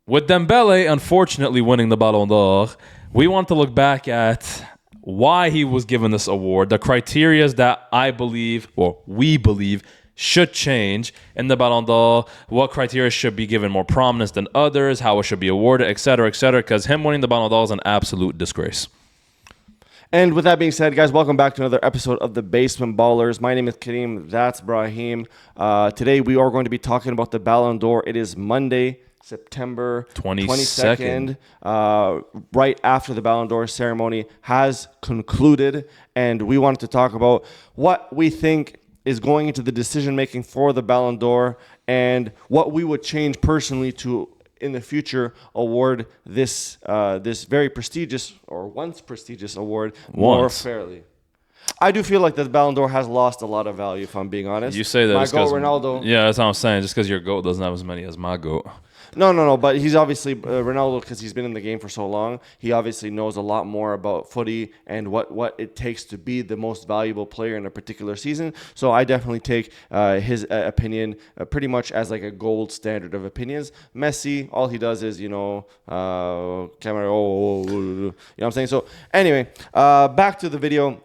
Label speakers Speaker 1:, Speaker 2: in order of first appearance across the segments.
Speaker 1: With Dembele, unfortunately, winning the Ballon d'Or, we want to look back at why he was given this award, the criteria that I believe, or we believe, should change in the Ballon d'Or, what criteria should be given more prominence than others, how it should be awarded, etc., because him winning the Ballon d'Or is an absolute disgrace.
Speaker 2: And with that being said, guys, welcome back to another episode of the Basement Ballers. My name is Kareem. That's Brahim. Today we are going to be talking about the Ballon d'Or. It is Monday, September 22nd, right after the Ballon d'Or ceremony has concluded. And we wanted to talk about what we think is going into the decision-making for the Ballon d'Or and what we would change personally to, in the future, award this very prestigious, or once prestigious award more fairly. I do feel like the Ballon d'Or has lost a lot of value, if I'm being honest.
Speaker 1: You say that
Speaker 2: my
Speaker 1: GOAT,
Speaker 2: Ronaldo.
Speaker 1: Yeah, that's what I'm saying. Just because your GOAT doesn't have as many as my GOAT.
Speaker 2: No. But he's obviously Ronaldo, because he's been in the game for so long. He obviously knows a lot more about footy and what it takes to be the most valuable player in a particular season. So I definitely take his opinion pretty much as like a gold standard of opinions. Messi, all he does is camera. You know what I'm saying? So anyway, back to the video.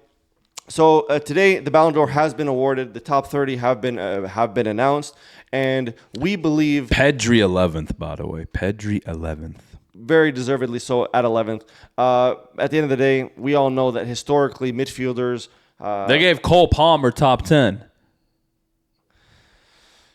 Speaker 2: So today the Ballon d'Or has been awarded. The top 30 have been announced, and we believe
Speaker 1: Pedri 11th, by the way. Pedri 11th.
Speaker 2: Very deservedly so at 11th. At the end of the day, we all know that historically midfielders.
Speaker 1: They gave Cole Palmer top 10.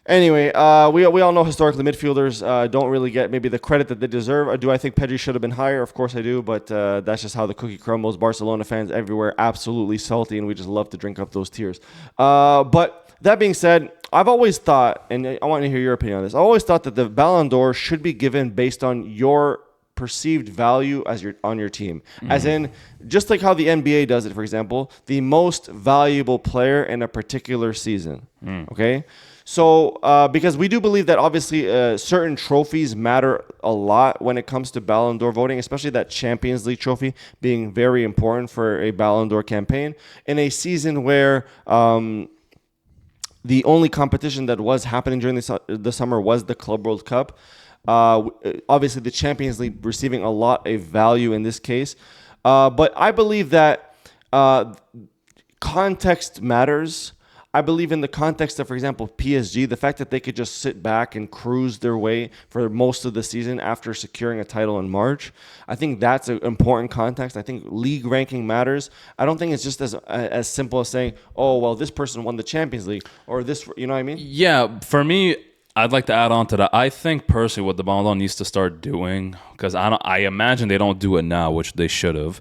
Speaker 2: Anyway, we all know historically midfielders don't really get maybe the credit that they deserve. Do I think Pedri should have been higher? Of course I do, but that's just how the cookie crumbles. Barcelona fans everywhere absolutely salty, and we just love to drink up those tears. But that being said, I've always thought, and I want to hear your opinion on this, I always thought that the Ballon d'Or should be given based on your perceived value on your team. As in, just like how the NBA does it, for example, the most valuable player in a particular season. Okay? So, because we do believe that obviously certain trophies matter a lot when it comes to Ballon d'Or voting, especially that Champions League trophy being very important for a Ballon d'Or campaign in a season where the only competition that was happening during the summer was the Club World Cup. Obviously, the Champions League receiving a lot of value in this case. But I believe that context matters. I believe in the context of, for example, PSG, the fact that they could just sit back and cruise their way for most of the season after securing a title in March. I think that's an important context. I think league ranking matters. I don't think it's just as simple as saying, oh, well, this person won the Champions League or this, you know what I mean?
Speaker 1: Yeah, for me, I'd like to add on to that. I think personally what the Ballon d'Or needs to start doing, because I imagine they don't do it now, which they should have.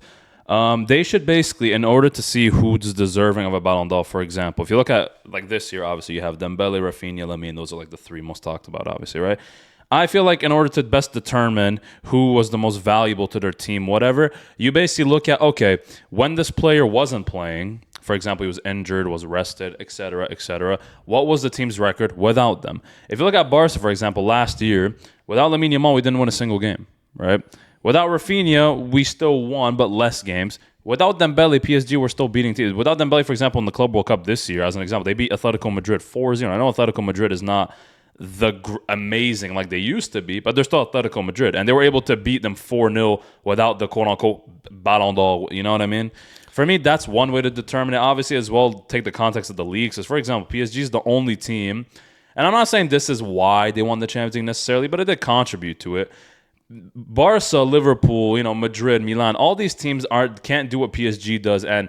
Speaker 1: They should basically, in order to see who's deserving of a Ballon d'Or, for example, if you look at like this year, obviously you have Dembele, Rafinha, Lamine. Those are like the three most talked about, obviously, right? I feel like in order to best determine who was the most valuable to their team, whatever, you basically look at, okay, when this player wasn't playing, for example, he was injured, was rested, etc., what was the team's record without them? If you look at Barca, for example, last year, without Lamine Yamal, we didn't win a single game, right? Without Rafinha, we still won, but less games. Without Dembele, PSG were still beating teams. Without Dembele, for example, in the Club World Cup this year, as an example, they beat Atletico Madrid 4-0. I know Atletico Madrid is not amazing like they used to be, but they're still Atletico Madrid. And they were able to beat them 4-0 without the quote-unquote Ballon d'Or. You know what I mean? For me, that's one way to determine it. Obviously, as well, take the context of the leagues. Because, for example, PSG is the only team, and I'm not saying this is why they won the Champions League necessarily, but it did contribute to it. Barca, Liverpool, Madrid, Milan, all these teams can't do what PSG does, and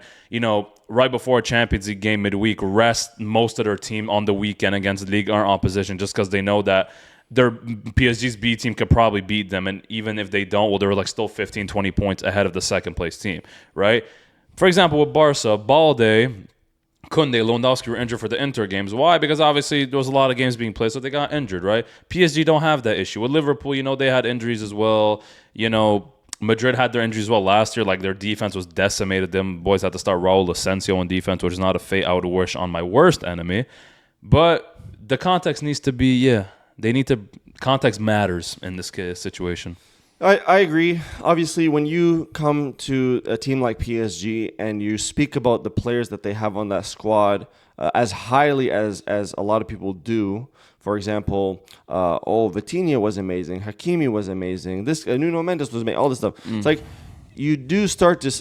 Speaker 1: right before a Champions League game midweek, rest most of their team on the weekend against Ligue 1 opposition just because they know that their PSG's B team could probably beat them, and even if they don't, well, they're like still 15, 20 points ahead of the second place team, right? For example, with Barca, Balde, Koundé, Lewandowski were injured for the Inter games. Why? Because obviously there was a lot of games being played, so they got injured, right? PSG don't have that issue. With Liverpool, they had injuries as well. Madrid had their injuries as well last year. Like, their defense was decimated. Them boys had to start Raul Asensio on defense, which is not a fate I would wish on my worst enemy. But the context needs to be, context matters in this situation.
Speaker 2: I agree. Obviously, when you come to a team like PSG and you speak about the players that they have on that squad as highly as a lot of people do, for example, Vitinha was amazing, Hakimi was amazing, this Nuno Mendes was amazing, all this stuff. It's like you do start to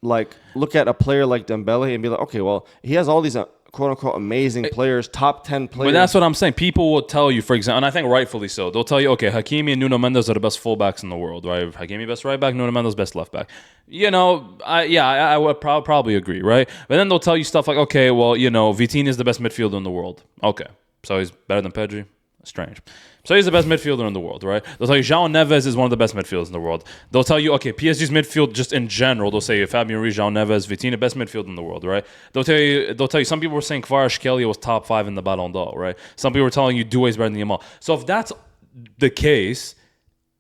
Speaker 2: look at a player like Dembele and be like, okay, well, he has all these quote unquote amazing players, top 10 players.
Speaker 1: But that's what I'm saying. People will tell you, for example, and I think rightfully so. They'll tell you, okay, Hakimi and Nuno Mendes are the best fullbacks in the world, right? Hakimi best right back, Nuno Mendes best left back. I would probably agree, right? But then they'll tell you stuff like, okay, well, Vitinha is the best midfielder in the world. Okay, so he's better than Pedri. Strange. So he's the best midfielder in the world, right? They'll tell you João Neves is one of the best midfielders in the world. They'll tell you, okay, PSG's midfield just in general. They'll say Fabio Ruiz, João Neves, Vitinha, best midfield in the world, right? They'll tell you. Some people were saying Kvaratskhelia was top 5 in the Ballon d'Or, right? Some people were telling you Doué is better than Yamal. So if that's the case,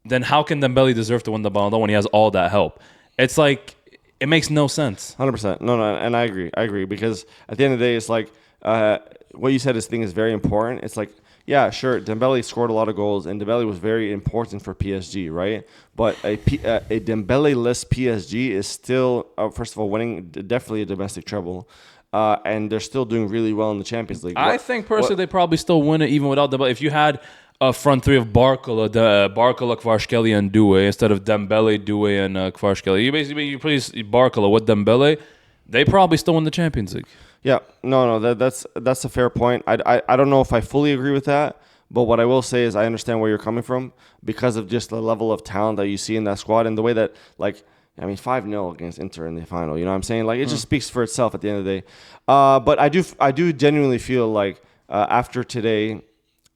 Speaker 1: then how can Dembele deserve to win the Ballon d'Or when he has all that help? It's like it makes no sense.
Speaker 2: 100%. No, and I agree because at the end of the day, it's like what you said. This thing is very important. It's like. Yeah, sure. Dembele scored a lot of goals, and Dembele was very important for PSG, right? But a Dembele-less PSG is still, first of all, winning definitely a domestic treble, and they're still doing really well in the Champions League.
Speaker 1: I think personally they probably still win it even without Dembele. If you had a front three of Barcola, Kvaratskhelia, and Doué instead of Dembele, Doué, and Kvaratskhelia, you place Barcola with Dembele, they probably still win the Champions League.
Speaker 2: Yeah, no, that's a fair point. I don't know if I fully agree with that, but what I will say is I understand where you're coming from because of just the level of talent that you see in that squad and the way that 5-0 against Inter in the final. You know what I'm saying? Like it just speaks for itself at the end of the day. But I do genuinely feel like after today,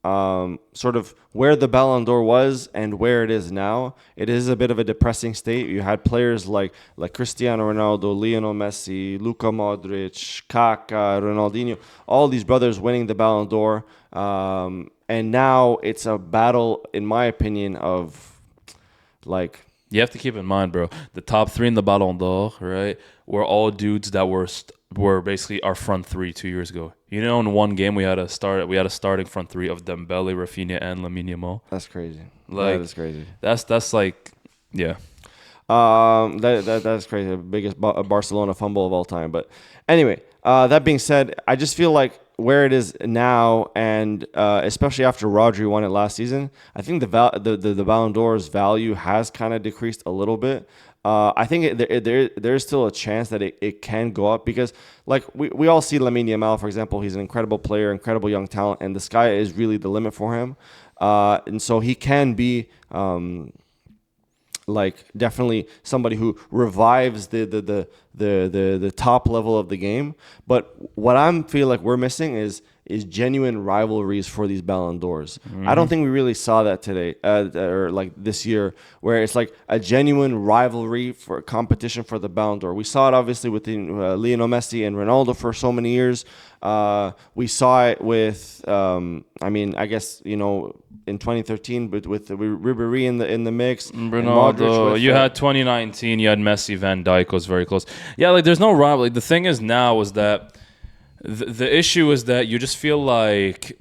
Speaker 2: sort of where the Ballon d'Or was and where it is now, it is a bit of a depressing state. You had players like Cristiano Ronaldo, Lionel Messi, Luka Modric, Kaká, Ronaldinho, all these brothers winning the Ballon d'Or. And now it's a battle, in my opinion, of like...
Speaker 1: You have to keep in mind, bro, the top 3 in the Ballon d'Or, right, were all dudes that were basically our front 3 2 years ago. In one game we had a starting front 3 of Dembele, Rafinha, and Lamine Yamal.
Speaker 2: That's crazy.
Speaker 1: Like,
Speaker 2: that is crazy.
Speaker 1: That's like, yeah.
Speaker 2: That's crazy. The biggest Barcelona fumble of all time. But anyway, that being said, I just feel like where it is now, and especially after Rodri won it last season, I think the Ballon d'Or's value has kind of decreased a little bit. I think there's still a chance that it can go up because, like, we all see Lamine Yamal, for example. He's an incredible player, incredible young talent, and the sky is really the limit for him. And so he can be definitely somebody who revives the top level of the game. But what I feel like we're missing is genuine rivalries for these Ballon d'Ors. I don't think we really saw that today or like this year, where it's like a genuine rivalry for competition for the Ballon d'Or. We saw it obviously with Lionel Messi and Ronaldo for so many years. We saw it with, I guess, in 2013, but with Ribéry in the mix.
Speaker 1: Ronaldo. You had 2019. You had Messi, Van Dijk was very close. Yeah, like there's no rivalry. The thing is now is that the issue is that you just feel like,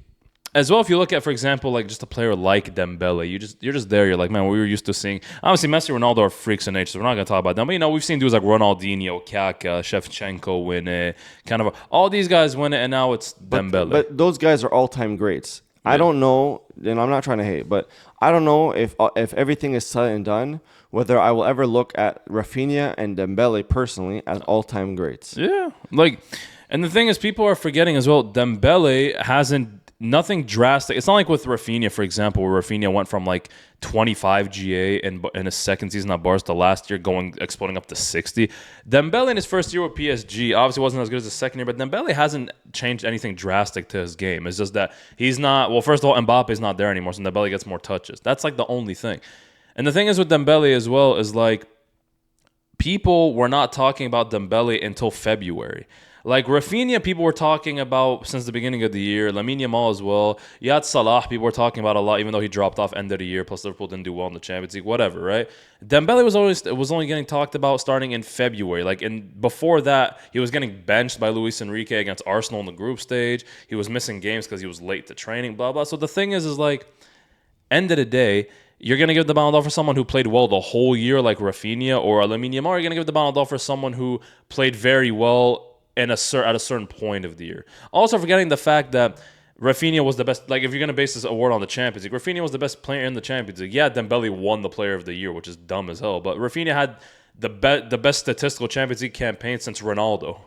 Speaker 1: as well, if you look at, for example, like just a player like Dembele, you're just there. You're like, man, we were used to seeing. Obviously, Messi, Ronaldo are freaks in nature, so we're not gonna talk about them. But we've seen dudes like Ronaldinho, Kaká, Shevchenko win it. All these guys win it, and now it's Dembele.
Speaker 2: But those guys are all-time greats. Yeah. I don't know, and I'm not trying to hate, but I don't know if everything is said and done, whether I will ever look at Rafinha and Dembele personally as all-time greats.
Speaker 1: Yeah, and the thing is, people are forgetting as well, Dembele hasn't nothing drastic. It's not like with Rafinha, for example, where Rafinha went from like 25 GA in his second season at Barca to last year exploding up to 60. Dembele in his first year with PSG obviously wasn't as good as the second year, but Dembele hasn't changed anything drastic to his game. It's just that he's not, well, first of all, Mbappe's not there anymore, so Dembele gets more touches. That's like the only thing. And the thing is with Dembele as well is like people were not talking about Dembele until February. Like Rafinha, people were talking about since the beginning of the year. Lamine Yamal as well. You had Salah, people were talking about a lot, even though he dropped off end of the year. Plus Liverpool didn't do well in the Champions League, whatever, right? Dembele was only getting talked about starting in February. Before that, he was getting benched by Luis Enrique against Arsenal in the group stage. He was missing games because he was late to training, blah blah. So the thing is like, end of the day, you're going to give the Ballon d'Or for someone who played well the whole year like Rafinha or Lamine Yamal, or you're going to give the Ballon d'Or for someone who played very well at a certain point of the year. Also forgetting the fact that Rafinha was the best. Like, if you're gonna base this award on the Champions League, Rafinha was the best player in the Champions League. Yeah, Dembele won the Player of the Year, which is dumb as hell. But Rafinha had the best statistical Champions League campaign since Ronaldo.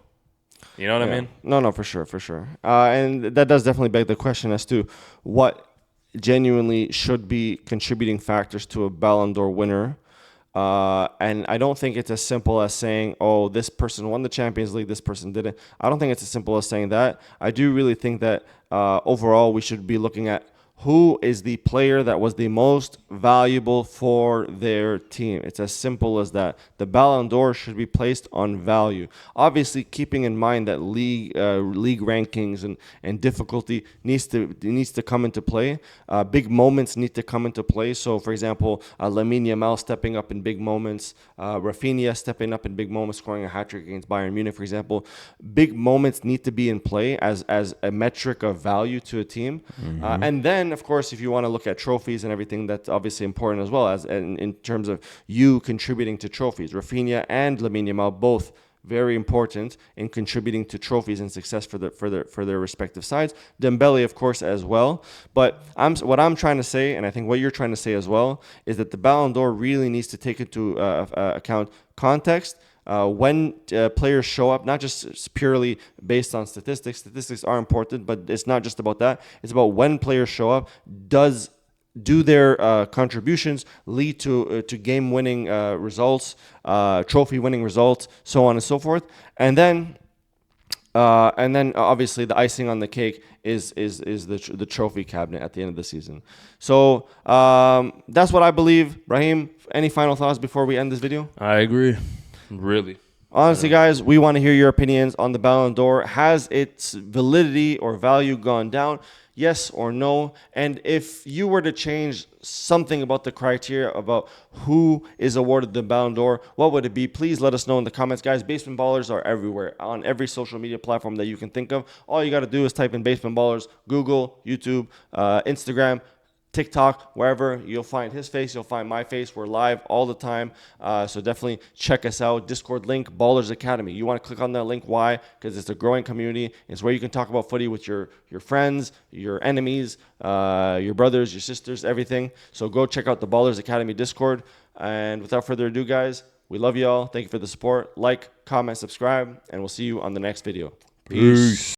Speaker 1: You know what I
Speaker 2: Yeah.
Speaker 1: mean?
Speaker 2: No, no, for sure, for sure. And that does definitely beg the question as to what genuinely should be contributing factors to a Ballon d'Or winner. And I don't think it's as simple as saying, oh, this person won the Champions League, this person didn't. I don't think it's as simple as saying that. I do really think that overall we should be looking at who is the player that was the most valuable for their team. It's as simple as that. The Ballon d'Or should be placed on value. Obviously, keeping in mind that league rankings and difficulty needs to come into play. Big moments need to come into play. So, for example, Lamine Yamal stepping up in big moments, Rafinha stepping up in big moments, scoring a hat trick against Bayern Munich, for example. Big moments need to be in play as a metric of value to a team, and then of course, if you want to look at trophies and everything, that's obviously important as well as in terms of you contributing to trophies. Rafinha and Lamine Yamal both very important in contributing to trophies and success for their respective sides. Dembele, of course, as well. But what I'm trying to say, and I think what you're trying to say as well, is that the Ballon d'Or really needs to take into account context. When players show up, not just purely based on statistics. Statistics are important, but it's not just about that. It's about when players show up. Do their contributions lead to game-winning results, trophy-winning results, so on and so forth, and then obviously the icing on the cake is the trophy cabinet at the end of the season. So that's what I believe. Raheem, any final thoughts before we end this video?
Speaker 1: I agree. Really.
Speaker 2: Honestly, guys, we want to hear your opinions on the Ballon d'Or. Has its validity or value gone down? Yes or no? And if you were to change something about the criteria about who is awarded the Ballon d'Or, what would it be? Please let us know in the comments, guys. Basement Ballers are everywhere on every social media platform that you can think of. All you got to do is type in Basement Ballers, Google, YouTube, Instagram, TikTok, wherever. You'll find his face, you'll find my face. We're live all the time, so definitely check us out. Discord link, Ballers Academy. You want to click on that link. Why? Because it's a growing community. It's where you can talk about footy with your friends, your enemies, your brothers, your sisters, everything. So go check out the Ballers Academy Discord. And without further ado, guys, we love you all. Thank you for the support. Like, comment, subscribe, and we'll see you on the next video. Peace.